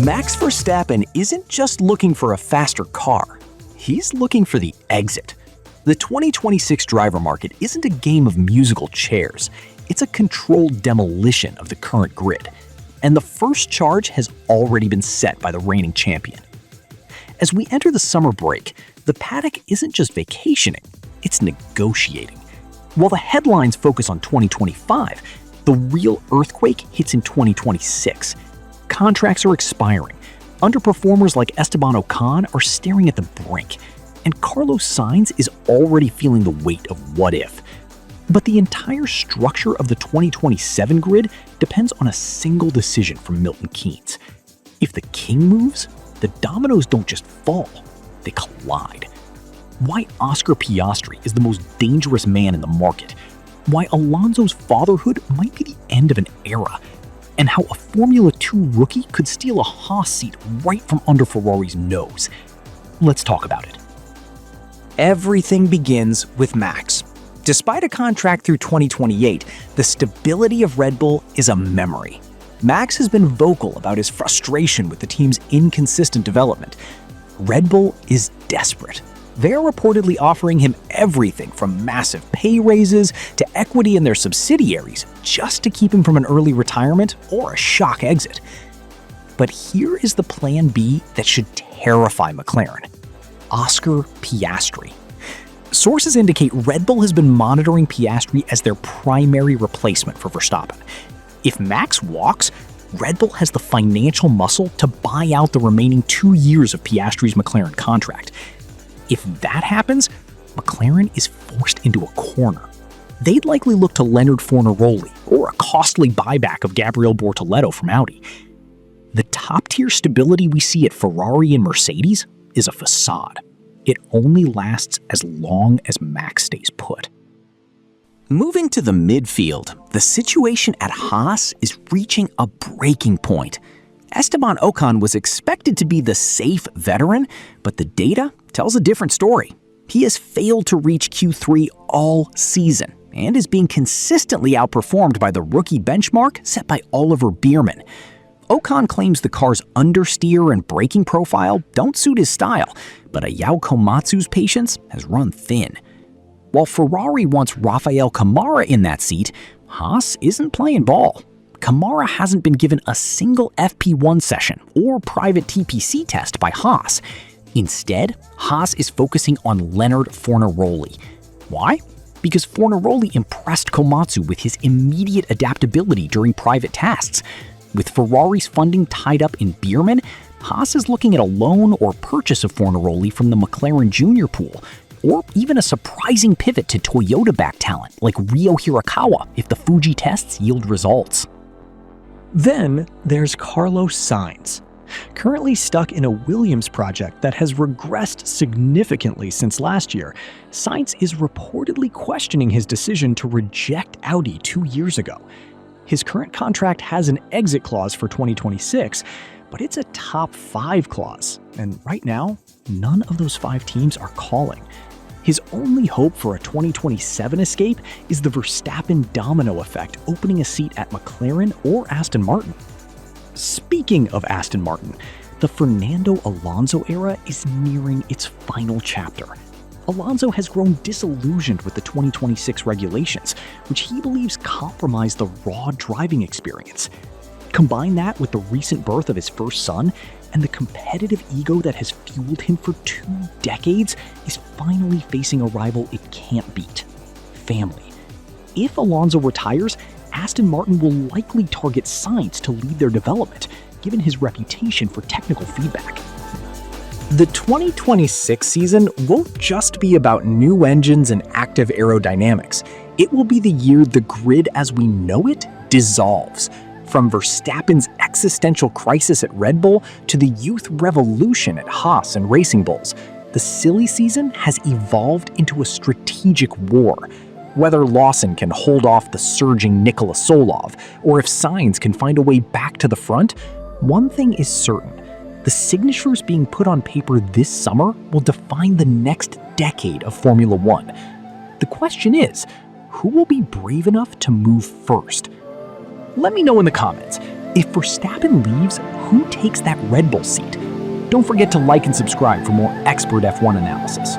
Max Verstappen isn't just looking for a faster car, he's looking for the exit. The 2026 driver market isn't a game of musical chairs, it's a controlled demolition of the current grid. And the first charge has already been set by the reigning champion. As we enter the summer break, the paddock isn't just vacationing, it's negotiating. While the headlines focus on 2025, the real earthquake hits in 2026. Contracts are expiring. Underperformers like Esteban Ocon are staring at the brink. And Carlos Sainz is already feeling the weight of what if. But the entire structure of the 2027 grid depends on a single decision from Milton Keynes. If the king moves, the dominoes don't just fall, they collide. Why Oscar Piastri is the most dangerous man in the market. Why Alonso's fatherhood might be the end of an era. And how a Formula 2 rookie could steal a Haas seat right from under Ferrari's nose. Let's talk about it. Everything begins with Max. Despite a contract through 2028, the stability of Red Bull is a memory. Max has been vocal about his frustration with the team's inconsistent development. Red Bull is desperate. They're reportedly offering him everything from massive pay raises to equity in their subsidiaries just to keep him from an early retirement or a shock exit. But here is the plan B that should terrify McLaren: Oscar Piastri. Sources indicate Red Bull has been monitoring Piastri as their primary replacement for Verstappen. If Max walks, Red Bull has the financial muscle to buy out the remaining 2 years of Piastri's McLaren contract. If that happens, McLaren is forced into a corner. They'd likely look to Leonard Fornaroli or a costly buyback of Gabriel Bortoleto from Audi. The top-tier stability we see at Ferrari and Mercedes is a facade. It only lasts as long as Max stays put. Moving to the midfield, the situation at Haas is reaching a breaking point. Esteban Ocon was expected to be the safe veteran, but the data tells a different story. He has failed to reach Q3 all season and is being consistently outperformed by the rookie benchmark set by Oliver Bierman. Ocon claims the car's understeer and braking profile don't suit his style, but Ayao Komatsu's patience has run thin. While Ferrari wants Rafael Kamara in that seat, Haas isn't playing ball. Kamara hasn't been given a single FP1 session or private TPC test by Haas. Instead, Haas is focusing on Leonard Fornaroli. Why? Because Fornaroli impressed Komatsu with his immediate adaptability during private tests. With Ferrari's funding tied up in Bierman, Haas is looking at a loan or purchase of Fornaroli from the McLaren Junior pool, or even a surprising pivot to Toyota-backed talent like Ryo Hirakawa if the Fuji tests yield results. Then there's Carlos Sainz, currently stuck in a Williams project that has regressed significantly since last year. Sainz is reportedly questioning his decision to reject Audi 2 years ago. His current contract has an exit clause for 2026, but it's a top 5 clause, and right now, none of those 5 teams are calling. His only hope for a 2027 escape is the Verstappen domino effect opening a seat at McLaren or Aston Martin. Speaking of Aston Martin, the Fernando Alonso era is nearing its final chapter. Alonso has grown disillusioned with the 2026 regulations, which he believes compromise the raw driving experience. Combine that with the recent birth of his first son, and the competitive ego that has fueled him for 2 decades is finally facing a rival it can't beat: family. If Alonso retires, Aston Martin will likely target Sainz to lead their development, given his reputation for technical feedback. The 2026 season won't just be about new engines and active aerodynamics. It will be the year the grid as we know it dissolves. From Verstappen's existential crisis at Red Bull to the youth revolution at Haas and Racing Bulls, the silly season has evolved into a strategic war. Whether Lawson can hold off the surging Nikola Solov, or if Sainz can find a way back to the front, one thing is certain: the signatures being put on paper this summer will define the next decade of Formula One. The question is, who will be brave enough to move first? Let me know in the comments. If Verstappen leaves, who takes that Red Bull seat? Don't forget to like and subscribe for more expert F1 analysis.